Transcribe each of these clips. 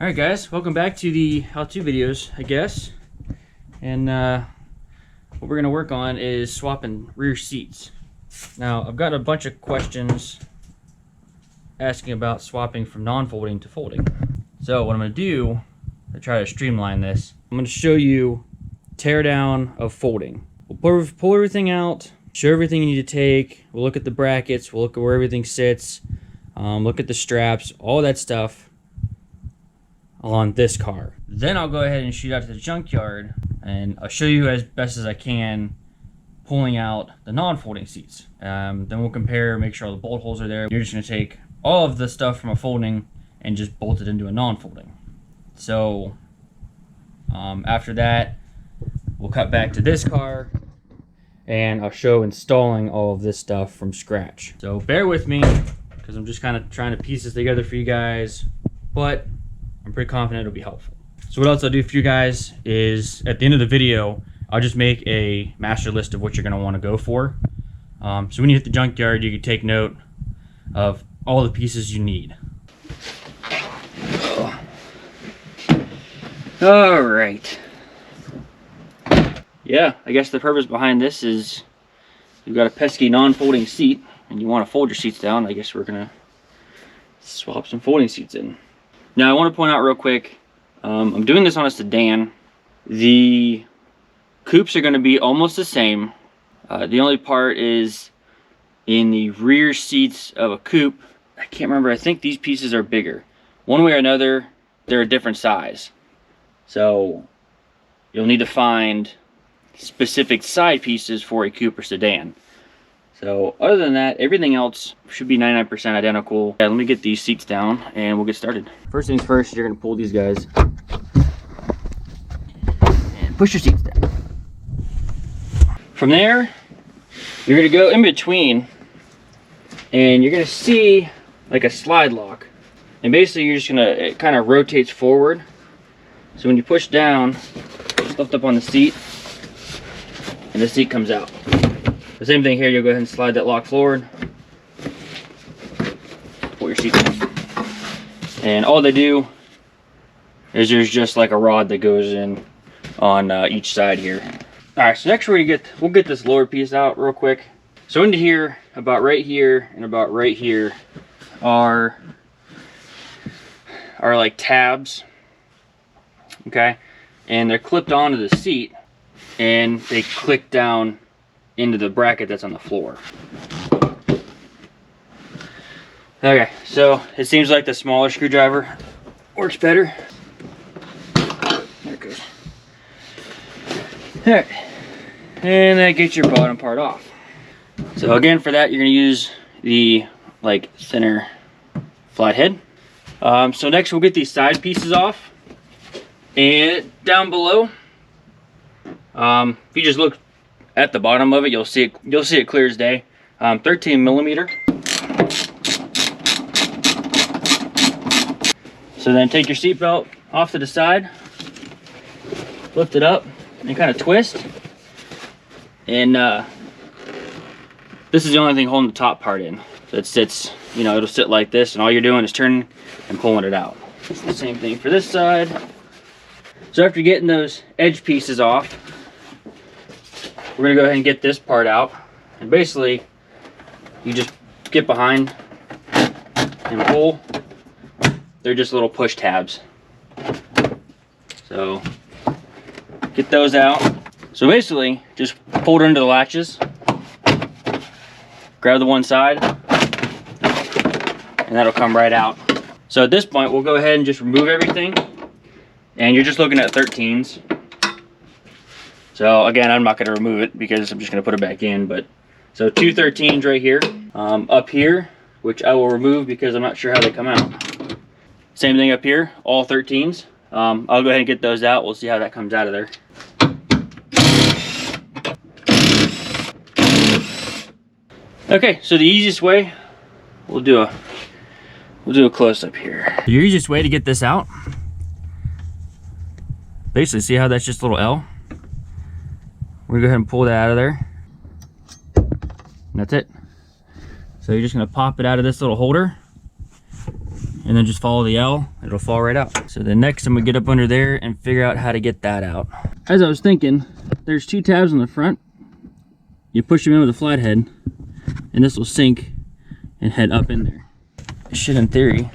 Alright guys, welcome back to the how-to videos, I guess. And what we're going to work on is swapping rear seats. Now, I've got a bunch of questions asking about swapping from non-folding to folding. So what I'm going to do to try to streamline this, I'm going to show you tear down of folding. We'll pull everything out, show everything you need to take, we'll look at the brackets, we'll look at where everything sits, look at the straps, all that stuff on this car. Then I'll go ahead and shoot out to the junkyard and I'll show you as best as I can pulling out the non-folding seats. Then we'll compare, make sure all the bolt holes are there. You're just going to take all of the stuff from a folding and just bolt it into a non-folding. So after that, we'll cut back to this car and I'll show installing all of this stuff from scratch. So bear with me because I'm just kind of trying to piece this together for you guys, but I'm pretty confident it'll be helpful. So what else I'll do for you guys is at the end of the video, I'll just make a master list of what you're going to want to go for. So when you hit the junkyard, you can take note of all the pieces you need. All right. Yeah, I guess the purpose behind this is you've got a pesky non-folding seat and you want to fold your seats down. I guess we're going to swap some folding seats in. Now I want to point out real quick, I'm doing this on a sedan. The coupes are going to be almost the same. The only part is in the rear seats of a coupe. I can't remember, I think these pieces are bigger. One way or another, they're a different size. So you'll need to find specific side pieces for a coupe or sedan. So other than that, everything else should be 99% identical. Yeah, let me get these seats down and we'll get started. First things first, you're gonna pull these guys and push your seats down. From there, you're gonna go in between and you're gonna see like a slide lock. And basically you're just gonna, it kind of rotates forward. So when you push down, it's lift up on the seat and the seat comes out. The same thing here, you'll go ahead and slide that lock forward. Pull your seat down. And all they do is there's just like a rod that goes in on each side here. Alright, so next we'll get this lower piece out real quick. So into here, about right here and about right here are like tabs. Okay? And they're clipped onto the seat and they click down into the bracket that's on the floor. Okay, so it seems like the smaller screwdriver works better. There it goes. Alright, and that gets your bottom part off. So again, for that you're going to use the like thinner flat head. So next we'll get these side pieces off, and down below, if you just look at the bottom of it, you'll see it clear as day. 13 millimeter. So then take your seat belt off to the side, lift it up, and kind of twist. And this is the only thing holding the top part in. So it sits, you know, it'll sit like this, and all you're doing is turning and pulling it out. It's the same thing for this side. So after getting those edge pieces off, we're gonna go ahead and get this part out. And basically, you just get behind and pull. They're just little push tabs. So, get those out. So basically, just pull it under the latches. Grab the one side, and that'll come right out. So at this point, we'll go ahead and just remove everything. And you're just looking at 13s. So again, I'm not going to remove it because I'm just going to put it back in. But so 2 13s right here, up here, which I will remove because I'm not sure how they come out. Same thing up here, all 13s. I'll go ahead and get those out. We'll see how that comes out of there. Okay, so the easiest way, we'll do a close-up here. The easiest way to get this out, basically, see how that's just a little L? We're gonna go ahead and pull that out of there. And that's it. So you're just gonna pop it out of this little holder and then just follow the L, it'll fall right out. So then next I'm gonna get up under there and figure out how to get that out. As I was thinking, there's 2 tabs on the front. You push them in with a flathead, and this will sink and head up in there. It should, in theory,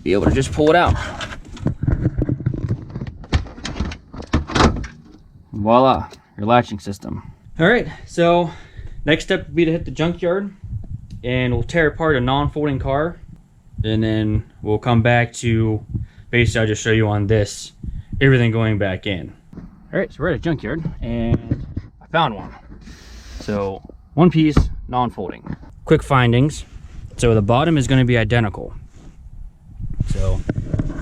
be able to just pull it out. Voila, your latching system. All right, so next step would be to hit the junkyard, and we'll tear apart a non-folding car, and then we'll come back to, basically I'll just show you on this, everything going back in. All right, so we're at a junkyard, and I found one. So, one piece, non-folding. Quick findings. So the bottom is gonna be identical. So,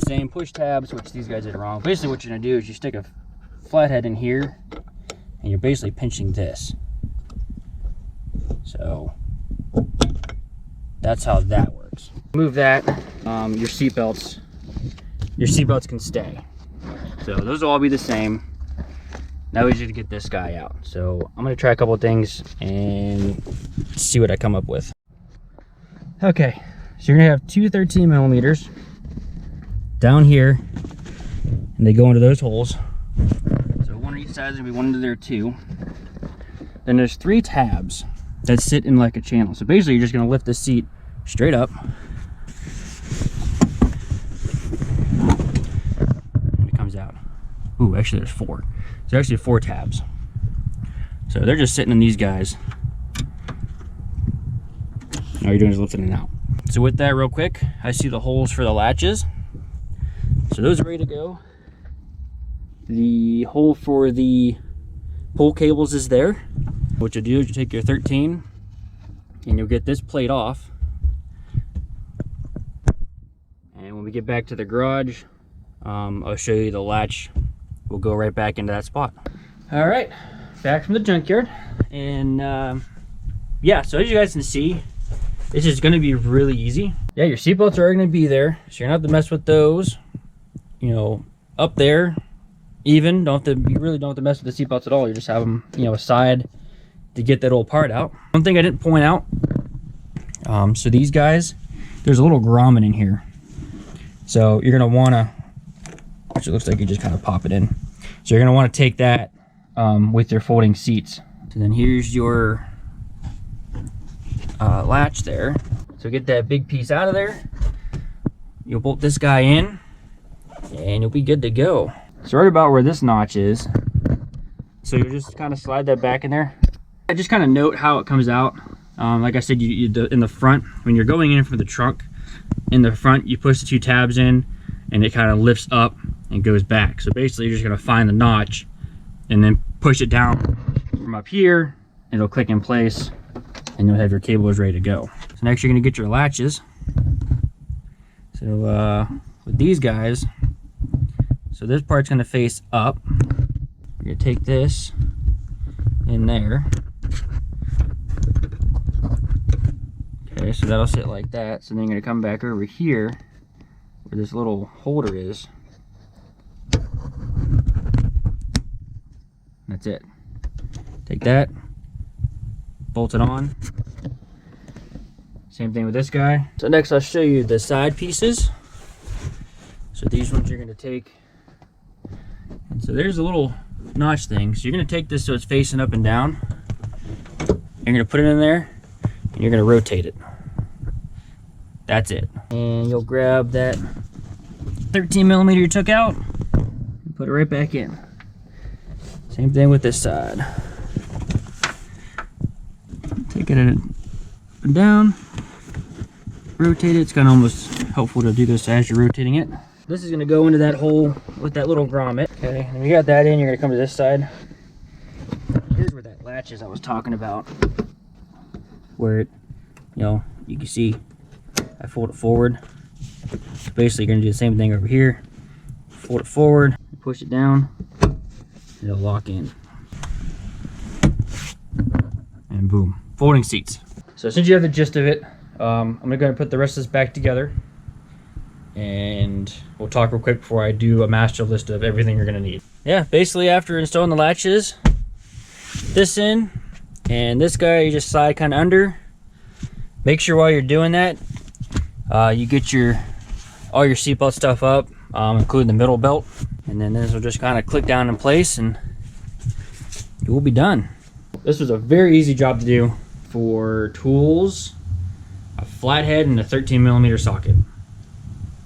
same push tabs, which these guys did wrong. Basically what you're gonna do is you stick a flathead in here, and you're basically pinching this. So, that's how that works. Move that, your seatbelts can stay. So those will all be the same. Now we just get this guy out. So I'm gonna try a couple of things and see what I come up with. Okay, so you're gonna have 2 13mm down here, and they go into those holes. So one on each side is gonna be one into there too. Then there's 3 tabs that sit in like a channel. So basically you're just gonna lift the seat straight up. And it comes out. Ooh, actually there's 4. There's actually 4 tabs. So they're just sitting in these guys. All you're doing is lifting it out. So with that real quick, I see the holes for the latches. So those are ready to go. The hole for the pull cables is there. What you'll do is you take your 13 and you'll get this plate off. And when we get back to the garage, I'll show you the latch. We'll go right back into that spot. All right, back from the junkyard. And yeah, so as you guys can see, this is gonna be really easy. Yeah, your seatbelts are gonna be there, so you're not have to mess with those. You know, up there, even, you really don't have to mess with the seatbelts at all. You just have them, you know, aside to get that old part out. One thing I didn't point out, so these guys, there's a little grommet in here. So you're gonna wanna, which it looks like you just kind of pop it in. So you're gonna wanna take that with your folding seats. So then here's your latch there. So get that big piece out of there. You'll bolt this guy in and you'll be good to go. So right about where this notch is, so you just kind of slide that back in there. I just kind of note how it comes out. Like I said, in the front, when you're going in from the trunk, in the front, you push the 2 tabs in and it kind of lifts up and goes back. So basically you're just gonna find the notch and then push it down from up here, it'll click in place and you'll have your cables ready to go. So next you're gonna get your latches. So with these guys, so this part's gonna face up. You're gonna take this in there. Okay, so that'll sit like that. So then you're gonna come back over here where this little holder is. That's it. Take that, bolt it on. Same thing with this guy. So next I'll show you the side pieces. So these ones you're gonna take, and so there's a little notch thing. So you're gonna take this so it's facing up and down. You're gonna put it in there and you're gonna rotate it. That's it. And you'll grab that 13mm you took out and put it right back in. Same thing with this side. Take it up and down, rotate it. It's kind of almost helpful to do this as you're rotating it. This is gonna go into that hole with that little grommet. Okay, and when you got that in, you're gonna come to this side. Here's where that latch is I was talking about. Where it, you know, you can see I fold it forward. So basically you're gonna do the same thing over here. Fold it forward, push it down, it'll lock in. And boom, folding seats. So since you have the gist of it, I'm gonna go ahead and put the rest of this back together. And we'll talk real quick before I do a master list of everything you're gonna need. Yeah, basically after installing the latches, this in, and this guy you just slide kind of under. Make sure while you're doing that, You get all your seatbelt stuff up, including the middle belt, and then this will just kind of click down in place and you will be done. This was a very easy job to do. For tools, a flathead, and a 13mm socket.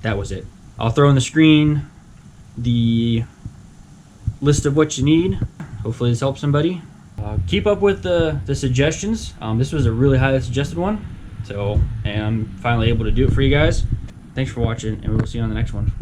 That was it. I'll throw in the screen the list of what you need. Hopefully this helps somebody. Keep up with the suggestions. This was a really highly suggested one, so I'm finally able to do it for you guys. Thanks for watching, and we will see you on the next one.